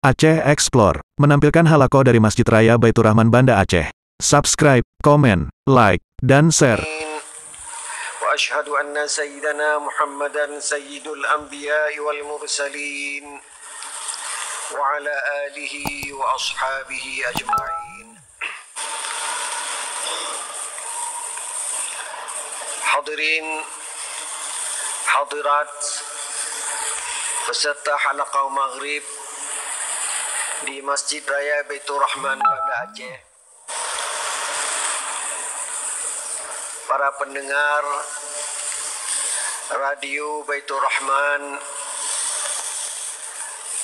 Aceh Explore menampilkan halaqah dari Masjid Raya Baitur Rahman Banda Aceh. Subscribe, komen, like, dan share. وأشهد أن سيدنا محمدا سيد الأنبياء والمرسلين وعلى آله وأصحابه أجمعين. Hadirin hadirat peserta halaqah maghrib di Masjid Raya Baitur Rahman Banda Aceh, para pendengar Radio Baitur Rahman,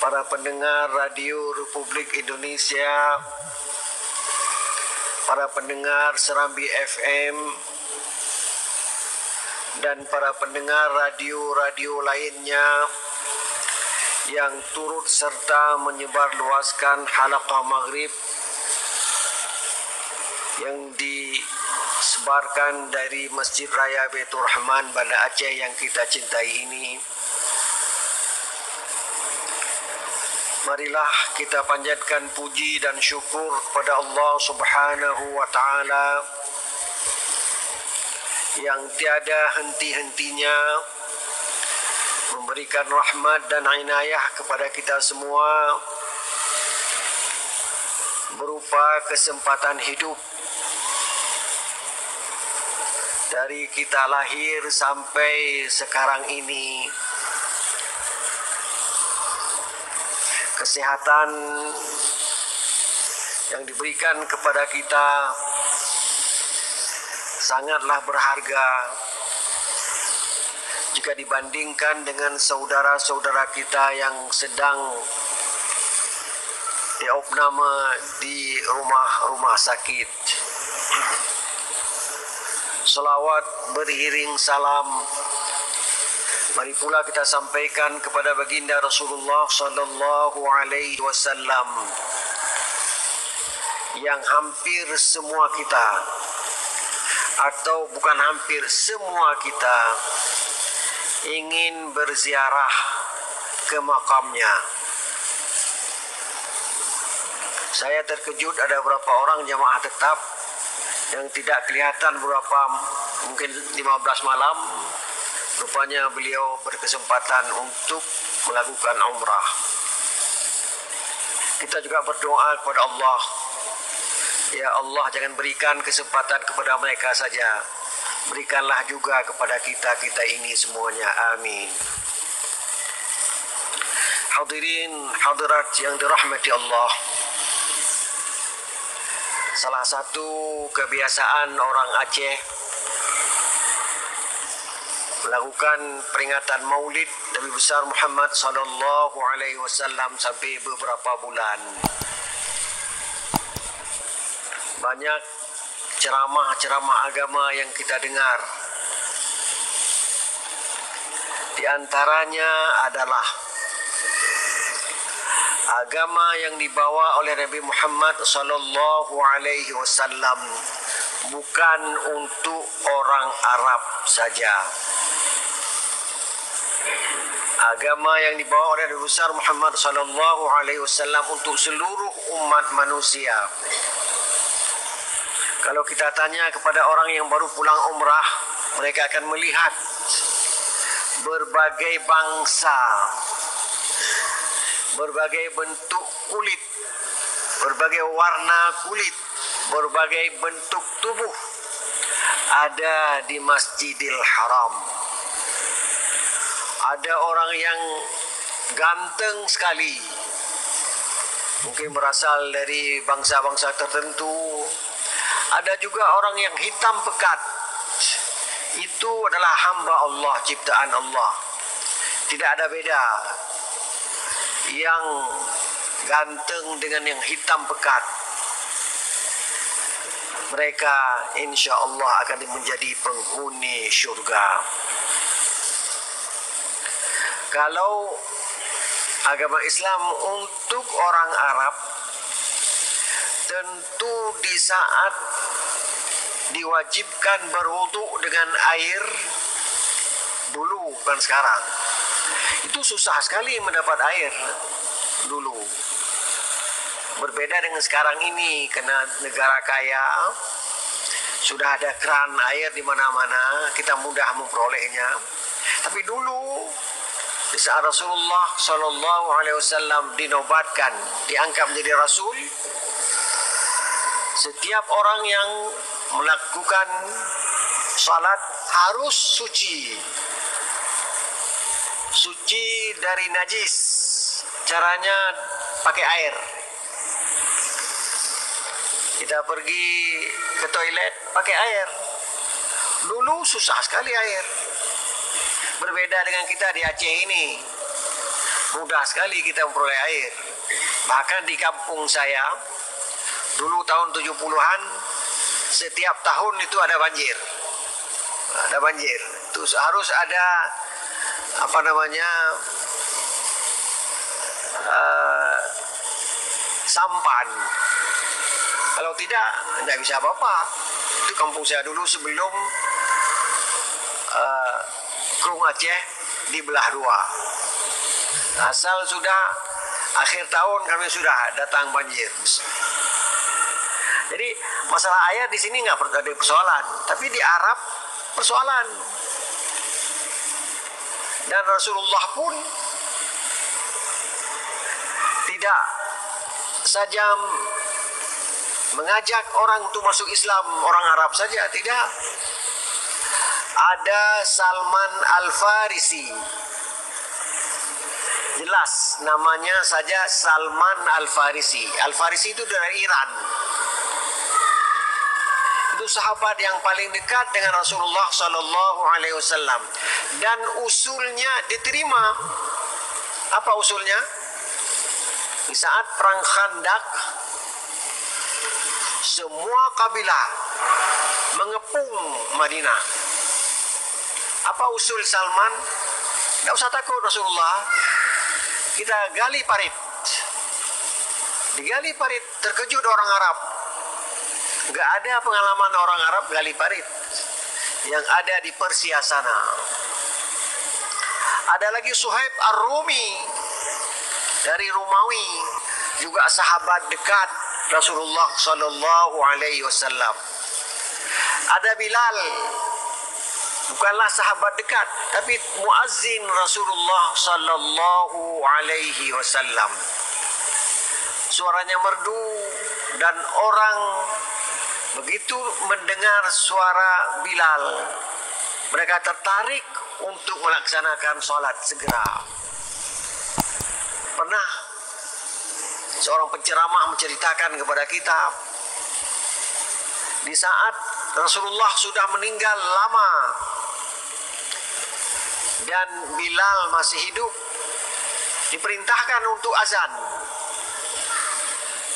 para pendengar Radio Republik Indonesia, para pendengar Serambi FM, dan para pendengar radio-radio lainnya yang turut serta menyebarluaskan halaqah maghrib yang disebarkan dari Masjid Raya Baitur Rahman Banda Aceh yang kita cintai ini. Marilah kita panjatkan puji dan syukur kepada Allah Subhanahu wa Ta'ala yang tiada henti-hentinya memberikan rahmat dan inayah kepada kita semua berupa kesempatan hidup dari kita lahir sampai sekarang ini. Kesehatan yang diberikan kepada kita sangatlah berharga jika dibandingkan dengan saudara-saudara kita yang sedang diopname di rumah-rumah sakit. Salawat beriring salam mari pula kita sampaikan kepada baginda Rasulullah sallallahu alaihi wasallam yang hampir semua kita, atau bukan hampir semua kita, ingin berziarah ke makamnya. Saya terkejut ada beberapa orang jamaah tetap yang tidak kelihatan mungkin 15 malam. Rupanya beliau berkesempatan untuk melakukan umrah. Kita juga berdoa kepada Allah, ya Allah, jangan berikan kesempatan kepada mereka saja, berikanlah juga kepada kita ini semuanya, amin. Hadirin hadirat yang dirahmati Allah, salah satu kebiasaan orang Aceh melakukan peringatan Maulid Nabi besar Muhammad sallallahu alaihi wasallam sampai beberapa bulan. Banyak ceramah-ceramah agama yang kita dengar. Di antaranya adalah agama yang dibawa oleh Nabi Muhammad sallallahu alaihi wasallam bukan untuk orang Arab saja. Agama yang dibawa oleh Nabi besar Muhammad sallallahu alaihi wasallam untuk seluruh umat manusia. Kalau kita tanya kepada orang yang baru pulang umrah, mereka akan melihat berbagai bangsa, berbagai bentuk kulit, berbagai warna kulit, berbagai bentuk tubuh ada di Masjidil Haram. Ada orang yang ganteng sekali, mungkin berasal dari bangsa-bangsa tertentu. Ada juga orang yang hitam pekat. Itu adalah hamba Allah, ciptaan Allah. Tidak ada beda yang ganteng dengan yang hitam pekat. Mereka insya Allah akan menjadi penghuni syurga. Kalau agama Islam untuk orang Arab, tentu di saat diwajibkan berwudu dengan air dulu, bukan sekarang. Itu susah sekali mendapat air dulu. Berbeda dengan sekarang ini, karena negara kaya, sudah ada keran air di mana-mana, kita mudah memperolehnya. Tapi dulu di saat Rasulullah Shallallahu Alaihi Wasallam dinobatkan, diangkat menjadi Rasul, setiap orang yang melakukan salat harus suci dari najis. Caranya pakai air. Kita pergi ke toilet pakai air. Dulu susah sekali air. Berbeda dengan kita di Aceh ini, mudah sekali kita memperoleh air. Bahkan di kampung saya, dulu tahun 70-an, setiap tahun itu ada banjir. Ada banjir. Terus harus ada sampan. Kalau tidak bisa apa-apa. Itu kampung saya dulu sebelum Krung Aceh dibelah dua. Asal sudah akhir tahun kami sudah datang banjir. Jadi masalah air di sini nggak ada persoalan, tapi di Arab persoalan. Dan Rasulullah pun tidak saja mengajak orang untuk masuk Islam, orang Arab saja, tidak. Ada Salman Al-Farisi, jelas namanya saja Salman Al-Farisi. Al-Farisi itu dari Iran. Itu sahabat yang paling dekat dengan Rasulullah Sallallahu Alaihi Wasallam, dan usulnya diterima. Apa usulnya? Di saat perang Khandaq, semua kabilah mengepung Madinah. Apa usul Salman? Tidak usah takut Rasulullah, kita gali parit. Digali parit, terkejut orang Arab. Gak ada pengalaman orang Arab gali parit. Yang ada di Persia sana. Ada lagi Suhaib Ar-Rumi dari Romawi, juga sahabat dekat Rasulullah Sallallahu Alaihi Wasallam. Ada Bilal, bukanlah sahabat dekat, tapi muazzin Rasulullah Sallallahu Alaihi Wasallam. Suaranya merdu, dan orang begitu mendengar suara Bilal, mereka tertarik untuk melaksanakan sholat segera. Pernah seorang penceramah menceritakan kepada kita, di saat Rasulullah sudah meninggal lama dan Bilal masih hidup, diperintahkan untuk azan.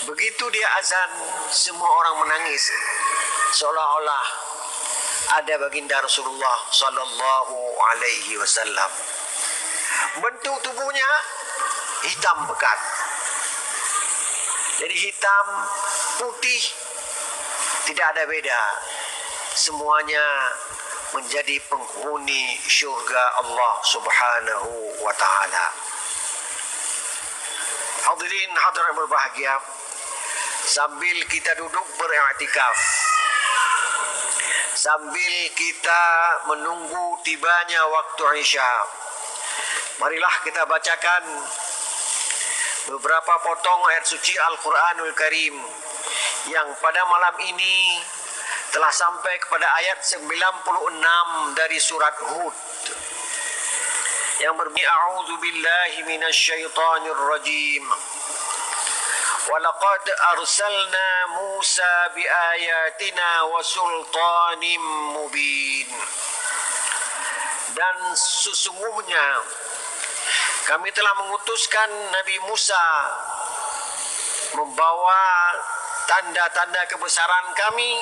Begitu dia azan, semua orang menangis, seolah-olah ada baginda Rasulullah Sallallahu Alaihi Wasallam. Bentuk tubuhnya hitam pekat, jadi hitam putih tidak ada beda, semuanya menjadi penghuni syurga Allah Subhanahu wa Ta'ala. Hadirin hadirat berbahagia, sambil kita duduk beriktikaf, sambil kita menunggu tibanya waktu Isya, marilah kita bacakan beberapa potong ayat suci Al-Quranul Karim yang pada malam ini telah sampai kepada ayat 96 dari surat Hud yang berbunyi, A'udzu billahi minasyaitonir rajim. Walaqad arsalna Musa biayatina wa sultanim mubin. Dan sesungguhnya kami telah mengutuskan Nabi Musa membawa tanda-tanda kebesaran kami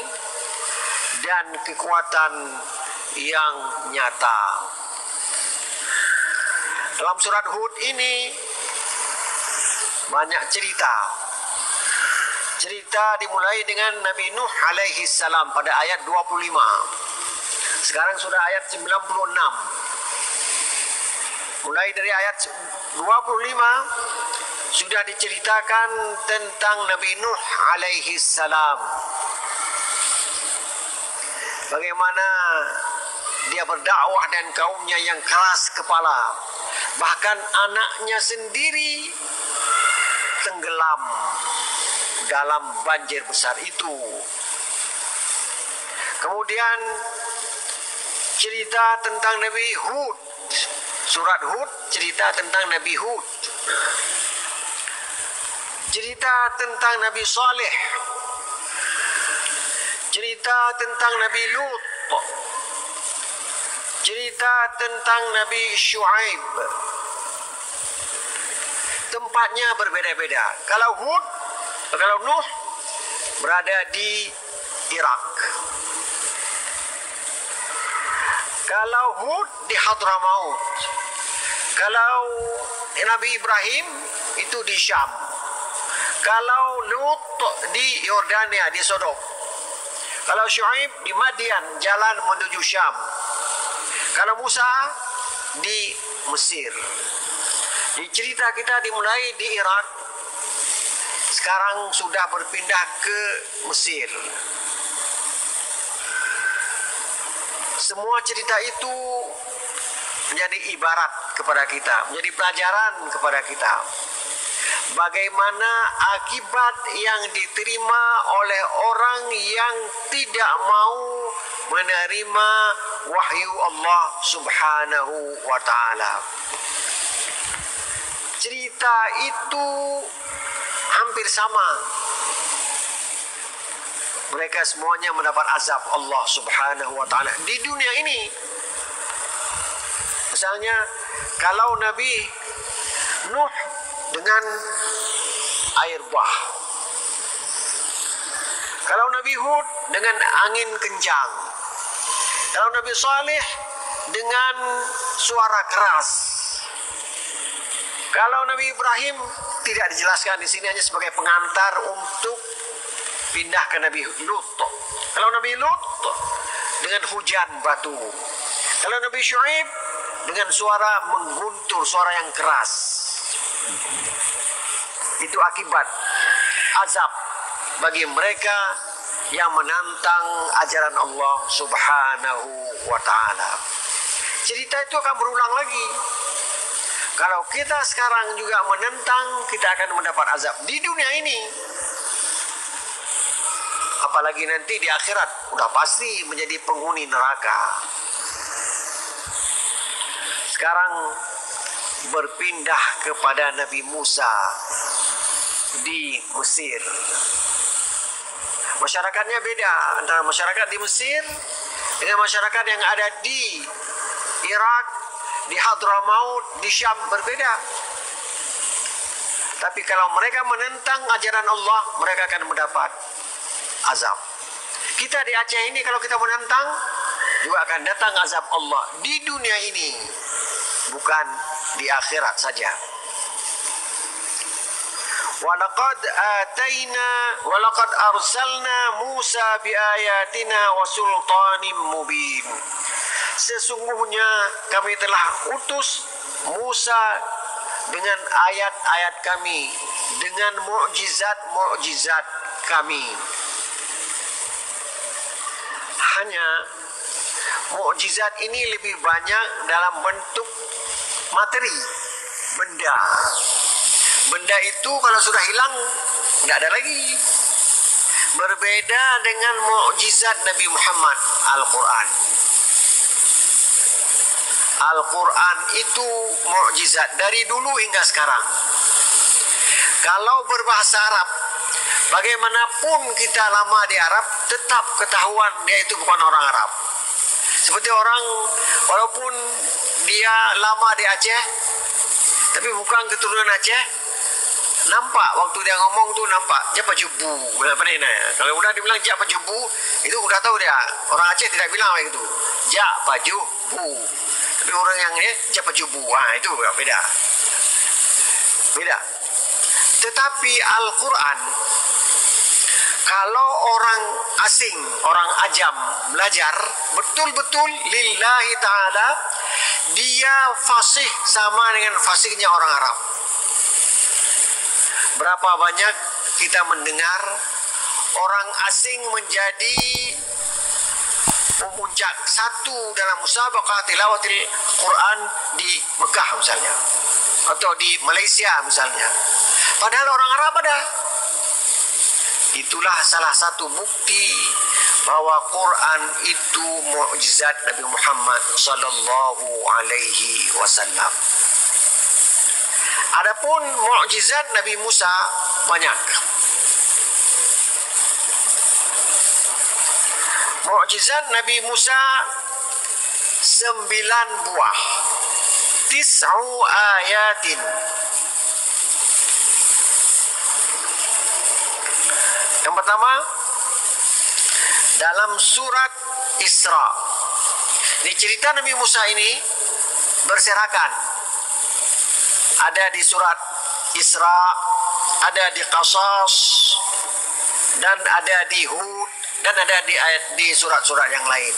dan kekuatan yang nyata. Dalam surat Hud ini banyak cerita. Cerita dimulai dengan Nabi Nuh alaihi salam pada ayat 25. Sekarang sudah ayat 96. Mulai dari ayat 25 sudah diceritakan tentang Nabi Nuh alaihi salam. Bagaimana dia berdakwah dan kaumnya yang keras kepala. Bahkan anaknya sendiri tenggelam dalam banjir besar itu. Kemudian cerita tentang Nabi Hud. Surat Hud cerita tentang Nabi Hud. Cerita tentang Nabi Saleh. Cerita tentang Nabi Lut. Cerita tentang Nabi Shu'aib. Tempatnya berbeda-beda. Kalau Nuh berada di Irak. Kalau Hud di Hadramaut. Kalau Nabi Ibrahim itu di Syam. Kalau Lut di Yordania, di Sodom. Kalau Shu'aib di Madian, jalan menuju Syam. Kalau Musa di Mesir. Di cerita kita dimulai di Irak, sekarang sudah berpindah ke Mesir. Semua cerita itu menjadi ibarat kepada kita, menjadi pelajaran kepada kita. Bagaimana akibat yang diterima oleh orang yang tidak mau menerima wahyu Allah Subhanahu wa ta'ala. Cerita itu hampir sama. Mereka semuanya mendapat azab Allah Subhanahu wa ta'ala di dunia ini. Misalnya, kalau Nabi Nuh dengan air bah. Kalau Nabi Hud dengan angin kencang. Kalau Nabi Saleh dengan suara keras. Kalau Nabi Ibrahim tidak dijelaskan di sini, hanya sebagai pengantar untuk pindah ke Nabi Lut. Kalau Nabi Lut dengan hujan batu. Kalau Nabi Shu'aib dengan suara mengguntur, suara yang keras. Itu akibat azab bagi mereka yang menantang ajaran Allah Subhanahu wa ta'ala. Cerita itu akan berulang lagi. Kalau kita sekarang juga menentang, kita akan mendapat azab di dunia ini. Apalagi nanti di akhirat, udah pasti menjadi penghuni neraka. Sekarang berpindah kepada Nabi Musa di Mesir. Masyarakatnya beda antara masyarakat di Mesir dengan masyarakat yang ada di Irak, di Hadramaut, di Syam, berbeda. Tapi kalau mereka menentang ajaran Allah, mereka akan mendapat azab. Kita di Aceh ini kalau kita menentang, juga akan datang azab Allah di dunia ini, bukan di akhirat saja. Walaqad arsalna Musa biayatina wa sultanim mubin. Sesungguhnya kami telah utus Musa dengan ayat-ayat kami, dengan mukjizat-mukjizat kami. Hanya mukjizat ini lebih banyak dalam bentuk materi, benda. Benda itu kalau sudah hilang, tidak ada lagi. Berbeda dengan mukjizat Nabi Muhammad, Al-Quran. Al-Quran itu mukjizat dari dulu hingga sekarang. Kalau berbahasa Arab, bagaimanapun kita lama di Arab, tetap ketahuan dia itu bukan orang Arab. Seperti orang, walaupun dia lama di Aceh, tapi bukan keturunan Aceh, nampak waktu dia ngomong tuh nampak japa jubu. Kalau udah dibilang japa jubu, itu udah tahu dia. Orang Aceh tidak bilang kayak gitu. Japa jubu. Tapi orang yang ini japa jubu. Itu beda. Beda. Tetapi Al-Quran, kalau orang asing, orang ajam belajar betul-betul lillahi ta'ala, dia fasih sama dengan fasihnya orang Arab. Berapa banyak kita mendengar orang asing menjadi pemuncak satu dalam musabaqah tilawatil Quran di Mekah misalnya, atau di Malaysia misalnya, padahal orang Arab ada. Itulah salah satu bukti bahwa Quran itu mukjizat Nabi Muhammad sallallahu alaihi wasallam. Adapun mukjizat Nabi Musa banyak. Mukjizat Nabi Musa 9 buah. 9 ayatin. Yang pertama, dalam surat Isra. Ini cerita Nabi Musa ini berserakan. Ada di surat Isra, ada di Qasas, dan ada di Hud, dan ada di surat-surat yang lain.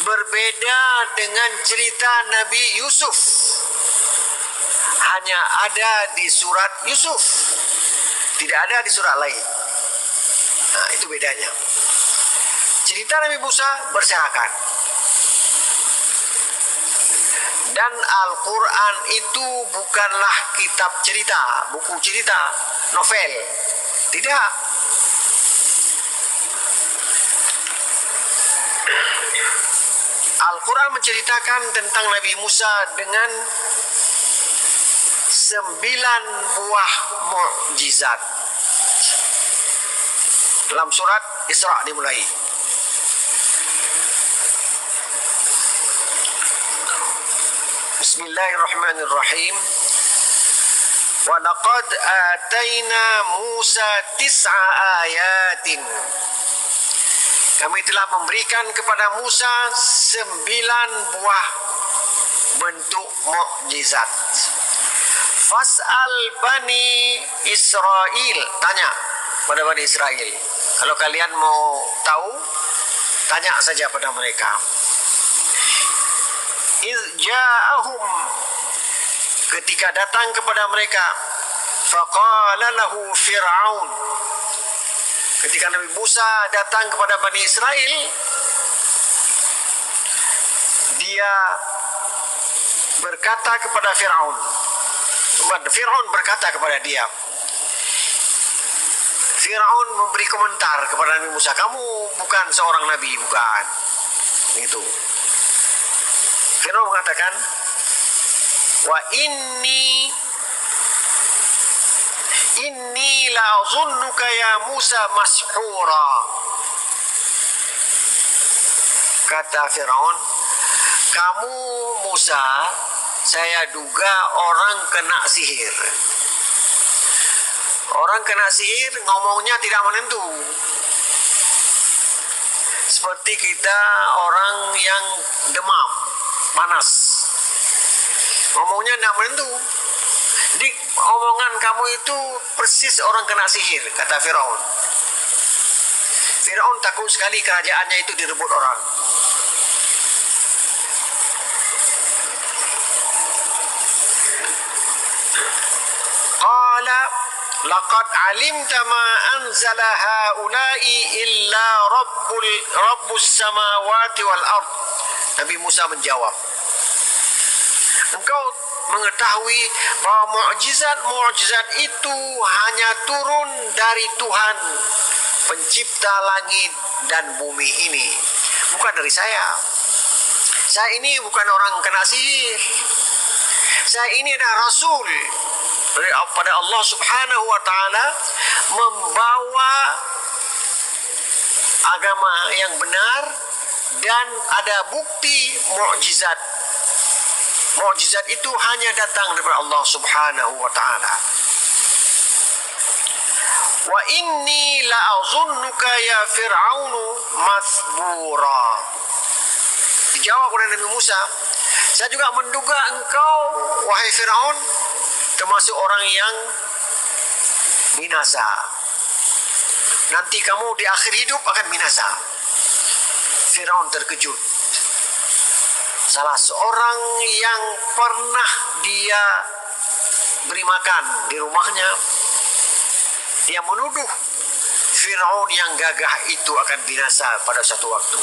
Berbeda dengan cerita Nabi Yusuf. Hanya ada di surat Yusuf, tidak ada di surat lain. Nah, itu bedanya. Cerita Nabi Musa berserakan. Dan Al-Quran itu bukanlah kitab cerita, buku cerita, novel. Tidak. Al-Quran menceritakan tentang Nabi Musa dengan 9 buah mukjizat. Dalam surat Isra dimulai. Bismillahirrahmanirrahim. Wa laqad atayna Musa 9 ayatin. Kami telah memberikan kepada Musa 9 buah bentuk mukjizat. Fas'al Bani Israel. Tanya pada Bani Israel. Kalau kalian mau tahu, tanya saja pada mereka. Iz ja'ahum, ketika datang kepada mereka, faqala lahu Fir'aun, ketika Nabi Musa datang kepada Bani Israel, dia berkata kepada Fir'aun. Fir'aun berkata kepada dia. Fir'aun memberi komentar kepada Nabi Musa, kamu bukan seorang nabi, bukan. Itu. Fir'aun mengatakan, wa inni la'azunnuka ya Musa mashura. Kata Fir'aun, kamu Musa, saya duga orang kena sihir. Orang kena sihir ngomongnya tidak menentu. Seperti kita orang yang demam, panas, ngomongnya tidak menentu. Jadi omongan kamu itu persis orang kena sihir, kata Firaun. Firaun takut sekali kerajaannya itu direbut orang. Qala laqad alimta ma anzala haula'i illa rabbus samawati wal ard. Nabi Musa menjawab, engkau mengetahui bahwa mukjizat itu hanya turun dari Tuhan pencipta langit dan bumi ini, bukan dari saya. Saya ini bukan orang kena sihir. Saya ini adalah rasul pada Allah Subhanahu wa taala, membawa agama yang benar dan ada bukti mukjizat. Mukjizat itu hanya datang dari Allah Subhanahu wa taala. Wa inni la'azunnuka ya Fir'aunu masbura. Dijawab oleh Nabi Musa, saya juga menduga engkau wahai Fir'aun termasuk orang yang binasa. Nanti kamu di akhir hidup akan binasa. Fir'aun terkejut. Salah seorang yang pernah dia beri makan di rumahnya, Dia menuduh Fir'aun yang gagah itu akan binasa pada suatu waktu.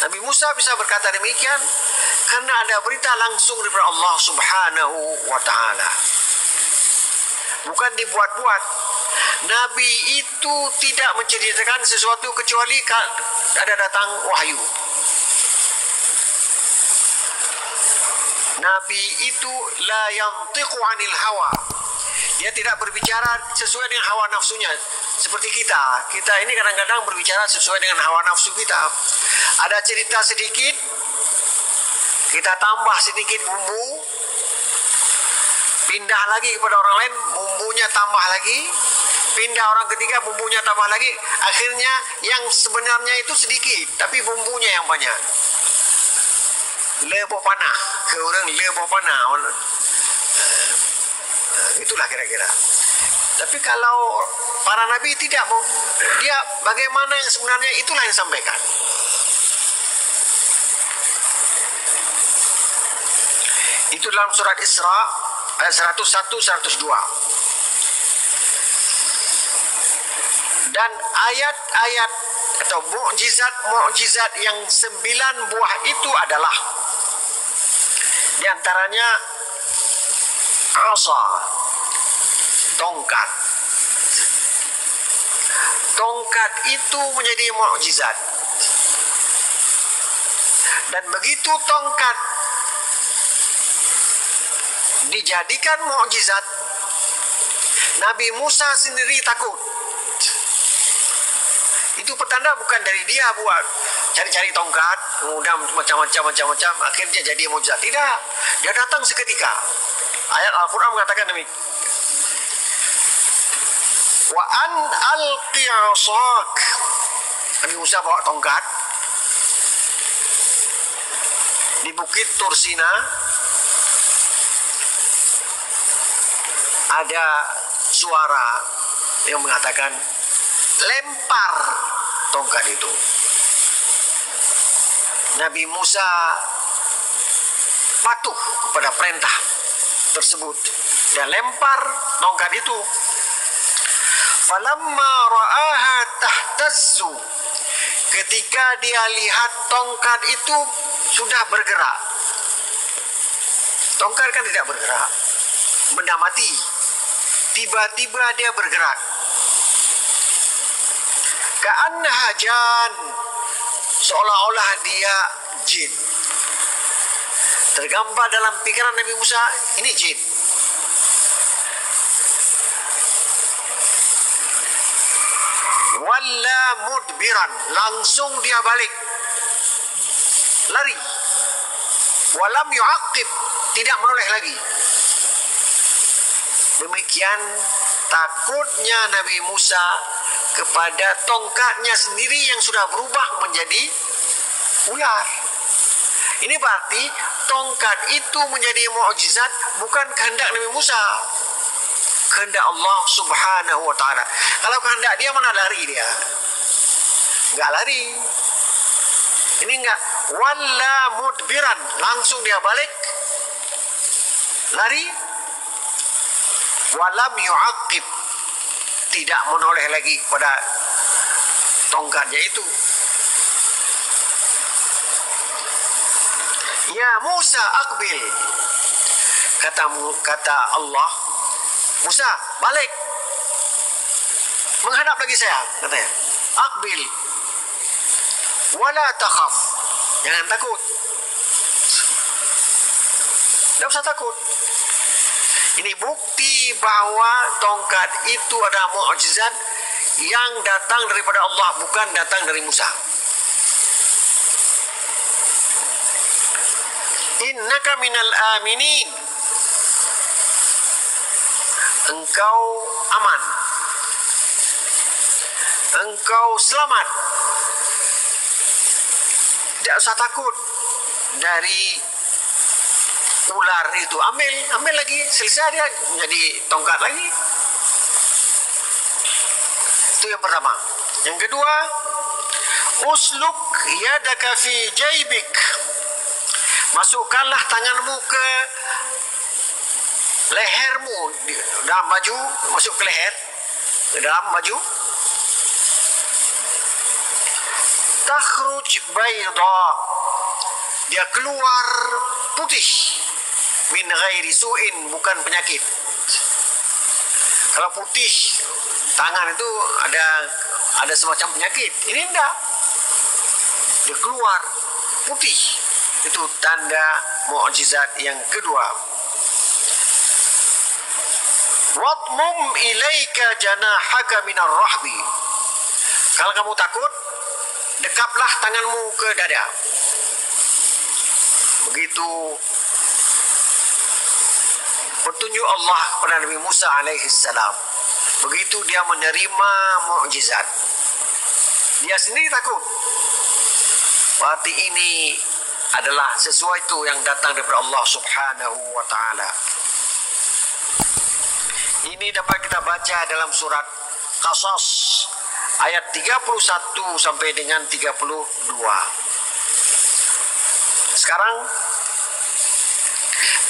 Nabi Musa bisa berkata demikian karena ada berita langsung daripada Allah Subhanahu wa ta'ala. Bukan dibuat-buat. Nabi itu tidak menceritakan sesuatu kecuali ada datang wahyu. Nabi itu la yantiqu 'anil hawa. Dia tidak berbicara sesuai dengan hawa nafsunya. Seperti kita. Kita ini kadang-kadang berbicara sesuai dengan hawa nafsu kita. Ada cerita sedikit, kita tambah sedikit bumbu, pindah lagi kepada orang lain, bumbunya tambah lagi, pindah orang ketiga, bumbunya tambah lagi. Akhirnya yang sebenarnya itu sedikit, tapi bumbunya yang banyak. Leboh panah, ke orang leboh panah. Itulah kira-kira. Tapi kalau para nabi tidak, dia bagaimana yang sebenarnya itulah yang disampaikan. Itu dalam surat Isra ayat 101 102. Dan ayat-ayat atau mukjizat yang 9 buah itu adalah di antaranya asa, tongkat. Tongkat itu menjadi mukjizat. Dan begitu tongkat dijadikan mukjizat, Nabi Musa sendiri takut. Itu pertanda bukan dari dia buat cari-cari tongkat, kemudian macam-macam, akhirnya jadi mukjizat. Tidak, dia datang seketika. Ayat Al-Quran mengatakan demikian. Wa an alqi 'asak. Nabi Musa bawa tongkat di bukit Tursina. Ada suara yang mengatakan lempar tongkat itu. Nabi Musa patuh kepada perintah tersebut dan lempar tongkat itu. Falamma ra'aha tahtazzu, ketika dia lihat tongkat itu sudah bergerak. Tongkat kan tidak bergerak, benda mati. Tiba-tiba dia bergerak. Ka'annaha jan, seolah-olah dia jin. Tergambar dalam pikiran Nabi Musa, ini jin. Walla mudbiran, langsung dia balik, lari. Walam yu'aqib, tidak menoleh lagi. Demikian takutnya Nabi Musa kepada tongkatnya sendiri yang sudah berubah menjadi ular. Ini berarti tongkat itu menjadi mukjizat bukan kehendak Nabi Musa, kehendak Allah Subhanahu wa ta'ala. Kalau kehendak dia, mana lari dia? Enggak lari. Ini enggak. Walla mudbiran, langsung dia balik, lari. Walam yu'aqib, tidak menoleh lagi kepada tongkatnya itu. Ya Musa aqbil, kata Allah, Musa balik, menghadap lagi saya, katanya. Aqbil wala takhaf, jangan takut, tidak usah takut. Ini bukti bahwa tongkat itu adalah mukjizat yang datang daripada Allah, bukan datang dari Musa. Innaka minal aminin, engkau aman, engkau selamat, tidak usah takut dari ular itu. Ambil lagi, selesai dia menjadi tongkat lagi. Itu yang pertama. Yang kedua, usluk yadaka fi jaybik, masukkanlah tanganmu ke lehermu dalam baju, masuk ke leher, ke dalam baju, takhruj bayda, dia keluar putih, min ghairi su'in, bukan penyakit. Kalau putih tangan itu ada semacam penyakit, ini enggak, dia keluar putih. Itu tanda mukjizat yang kedua. Wadmum ilaika janahaka minar rahbi, kalau kamu takut, dekaplah tanganmu ke dada. Begitu petunjuk Allah kepada Nabi Musa alaihissalam. Begitu dia menerima mukjizat, dia sendiri takut. Berarti ini adalah sesuatu yang datang daripada Allah Subhanahu wa taala. Ini dapat kita baca dalam surat Qasas ayat 31 sampai dengan 32. Sekarang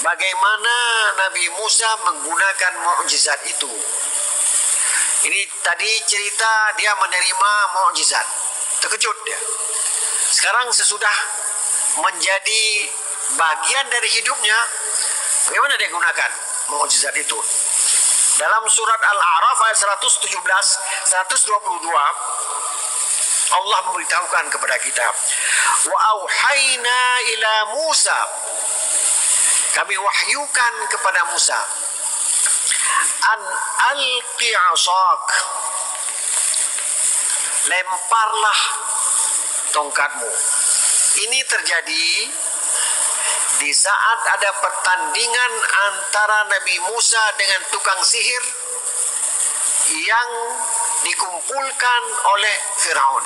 bagaimana Nabi Musa menggunakan mukjizat itu? Ini tadi cerita dia menerima mukjizat, terkejut dia. Sekarang sesudah menjadi bagian dari hidupnya, bagaimana dia gunakan mukjizat itu? Dalam surat Al-A'raf ayat 117, 122, Allah memberitahukan kepada kita, wa auhayna ila Musa, kami wahyukan kepada Musa, an alqi asak, lemparlah tongkatmu. Ini terjadi di saat ada pertandingan antara Nabi Musa dengan tukang sihir yang dikumpulkan oleh Firaun.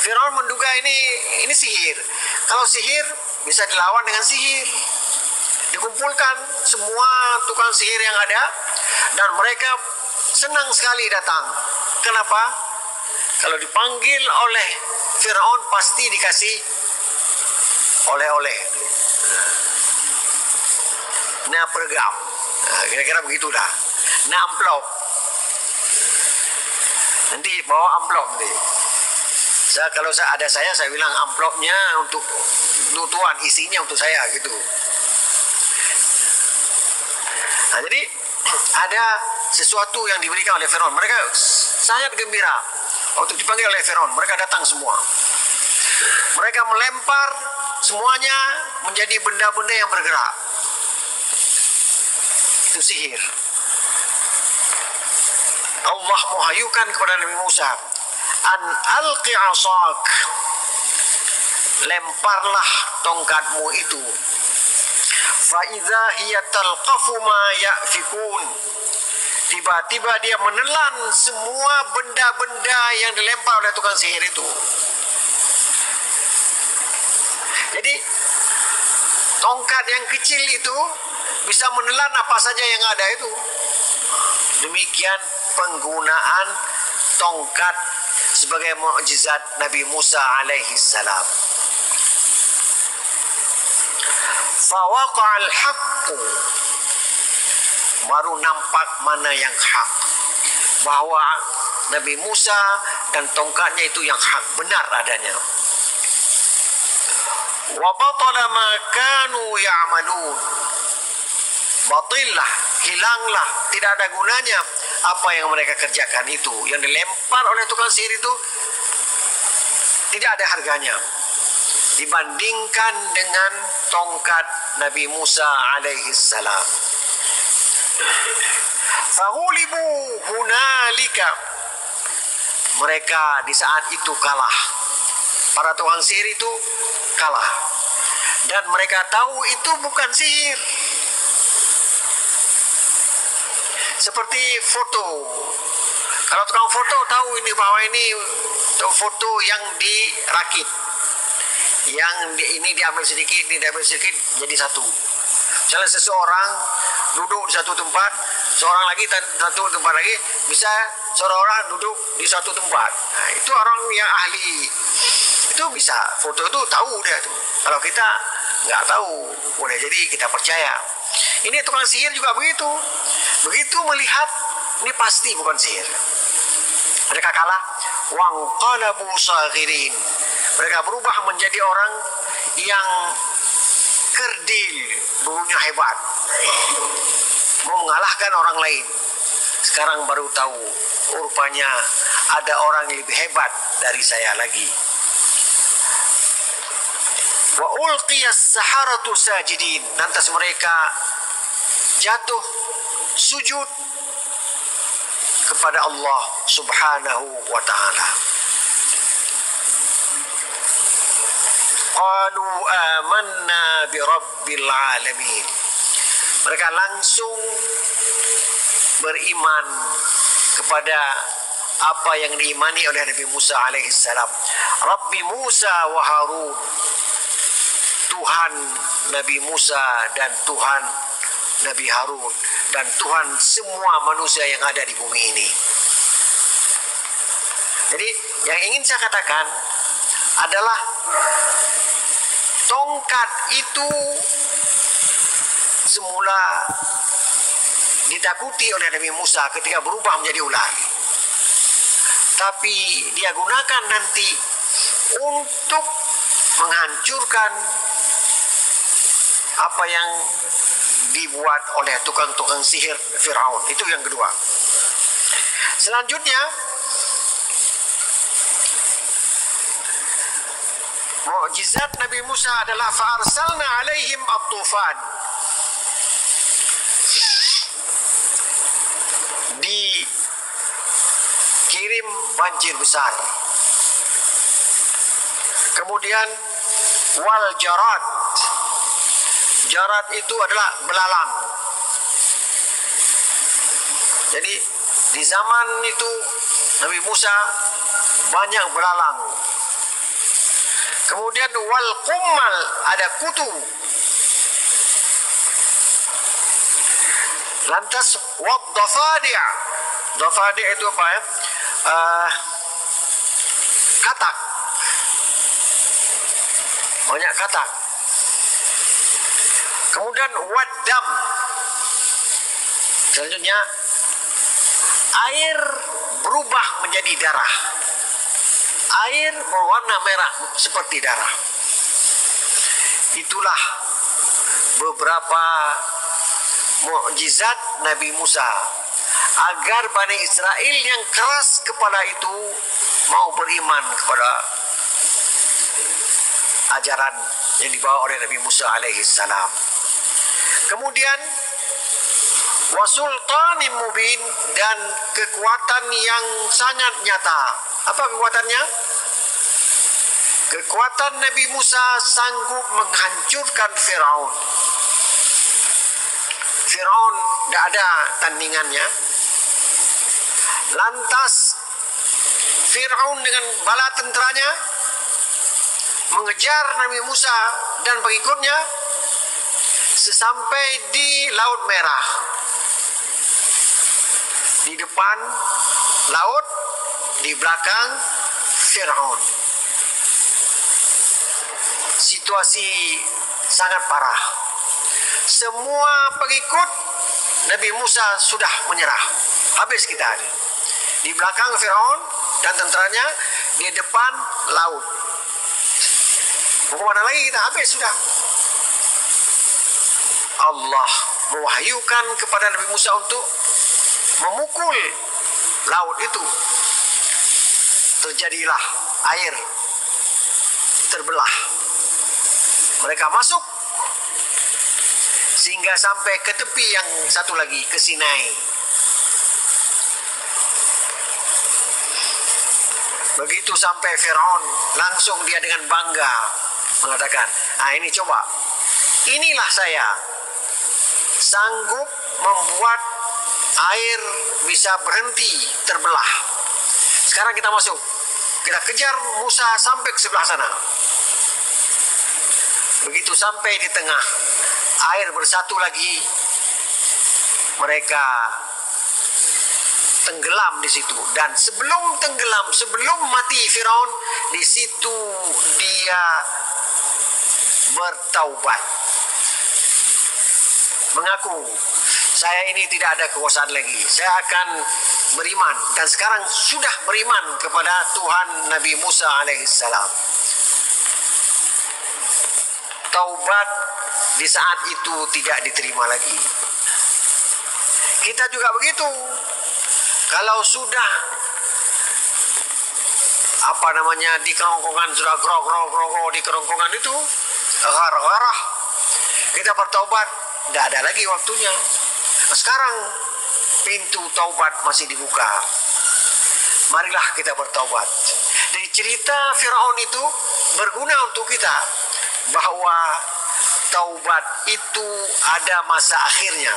Firaun menduga ini sihir. Kalau sihir bisa dilawan dengan sihir. Dikumpulkan semua tukang sihir yang ada dan mereka senang sekali datang. Kenapa? Kalau dipanggil oleh Firaun pasti dikasih oleh-oleh. Nah, program. Kira-kira begitulah. Nah, amplop. Nanti bawa amplop nanti. Kalau ada saya bilang amplopnya untuk tuan, isinya untuk saya gitu. Nah, jadi ada sesuatu yang diberikan oleh Firaun. Mereka sangat gembira waktu dipanggil oleh Firaun. Mereka datang semua. Mereka melempar semuanya menjadi benda-benda yang bergerak. Itu sihir. Allah menghayukan kepada Nabi Musa, an alqi asak, lemparlah tongkatmu itu. Fa idza hiya talqafu ma yafikun, tiba-tiba dia menelan semua benda-benda yang dilempar oleh tukang sihir itu. Jadi tongkat yang kecil itu bisa menelan apa saja yang ada itu. Demikian penggunaan tongkat sebagai mukjizat Nabi Musa alaihi salam. Fawaqa'al haqqu, baru nampak mana yang hak, bahwa Nabi Musa dan tongkatnya itu yang hak, benar adanya. Wa batala ma kanu ya'malun, batillah, hilanglah, tidak ada gunanya apa yang mereka kerjakan itu. Yang dilempar oleh tukang sihir itu tidak ada harganya dibandingkan dengan tongkat Nabi Musa alaihi salam. Fahulibu hunalika, mereka di saat itu kalah. Para tukang sihir itu kalah. Dan mereka tahu itu bukan sihir. Seperti foto. Kalau tukang foto tahu ini bahwa ini foto yang dirakit. Yang ini diambil sedikit, ini diambil sedikit, jadi satu. Misalnya seseorang duduk di satu tempat, seorang lagi satu tempat lagi, bisa seorang duduk di satu tempat. Nah, itu orang yang ahli. Itu bisa, foto itu tahu dia tuh. Kalau kita nggak tahu, boleh jadi kita percaya. Ini tukang sihir juga begitu. Begitu melihat, ini pasti bukan sihir. Mereka kalah. Wanqalabu saghirin. Mereka berubah menjadi orang yang kerdil, punya hebat, mau mengalahkan orang lain. Sekarang baru tahu, rupanya ada orang yang lebih hebat dari saya lagi. Wa ulqiyas saharatu sajidin. Lantas mereka jatuh sujud kepada Allah Subhanahu wa ta'ala. Qalu amanna bi rabbil alamin. Mereka langsung beriman kepada apa yang diimani oleh Nabi Musa alaihissalam. Rabbi Musa wa Harun. Tuhan Nabi Musa dan Tuhan Nabi Harun dan Tuhan semua manusia yang ada di bumi ini. Jadi yang ingin saya katakan adalah tongkat itu semula ditakuti oleh Nabi Musa ketika berubah menjadi ular. Tapi dia gunakan nanti untuk menghancurkan apa yang dibuat oleh tukang-tukang sihir Firaun. Itu yang kedua. Selanjutnya, mukjizat Nabi Musa adalah fa'arsalna alaihim at-tufan. Dikirim banjir besar. Kemudian wal jarad. Jarad itu adalah belalang. Jadi di zaman itu Nabi Musa banyak belalang. Kemudian wal qummal, ada kutu. Lantas wad dafadi'. Dafadi' itu apa ya? Katak. Banyak katak. Kemudian wadam. Selanjutnya air berubah menjadi darah. Air berwarna merah seperti darah. Itulah beberapa mukjizat Nabi Musa agar Bani Israel yang keras kepala itu mau beriman kepada ajaran yang dibawa oleh Nabi Musa alaihissalam. Kemudian wasultanim mubin, dan kekuatan yang sangat nyata. Apa kekuatannya? Kekuatan Nabi Musa sanggup menghancurkan Firaun. Firaun tidak ada tandingannya. Lantas Firaun dengan bala tenteranya mengejar Nabi Musa dan pengikutnya sesampai di Laut Merah. Di depan laut, di belakang Firaun. Situasi sangat parah. Semua pengikut Nabi Musa sudah menyerah. Habis kita ada. Di belakang Firaun dan tenteranya, di depan laut. Mau kemana lagi kita? Habis sudah. Allah mewahyukan kepada Nabi Musa untuk memukul laut itu. Terjadilah air terbelah. Mereka masuk sehingga sampai ke tepi yang satu lagi, ke Sinai. Begitu sampai Firaun, langsung dia dengan bangga mengatakan, ini coba, inilah saya sanggup membuat air bisa berhenti terbelah. Sekarang kita masuk, kita kejar Musa sampai ke sebelah sana. Begitu sampai di tengah, air bersatu lagi, mereka tenggelam di situ. Dan sebelum tenggelam, sebelum mati Firaun, di situ dia bertaubat. mengaku, saya ini tidak ada kekuasaan lagi, saya akan beriman, dan sekarang sudah beriman kepada Tuhan Nabi Musa alaihissalam. Taubat di saat itu tidak diterima lagi. Kita juga begitu. Kalau sudah di kerongkongan, sudah grog di kerongkongan itu, garah, kita bertaubat, tidak ada lagi waktunya. Sekarang pintu taubat masih dibuka. Marilah kita bertaubat. Dari cerita Firaun itu berguna untuk kita, bahwa taubat itu ada masa akhirnya.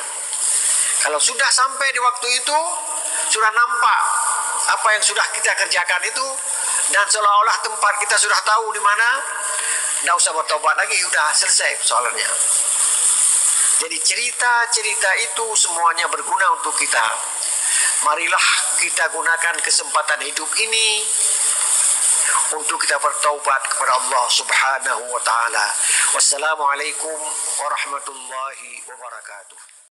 Kalau sudah sampai di waktu itu, sudah nampak apa yang sudah kita kerjakan itu, dan seolah-olah tempat kita sudah tahu di mana, tidak usah bertobat lagi, sudah selesai soalnya. Jadi cerita-cerita itu semuanya berguna untuk kita. Marilah kita gunakan kesempatan hidup ini untuk kita bertaubat kepada Allah Subhanahu wa taala. Wassalamualaikum warahmatullahi wabarakatuh.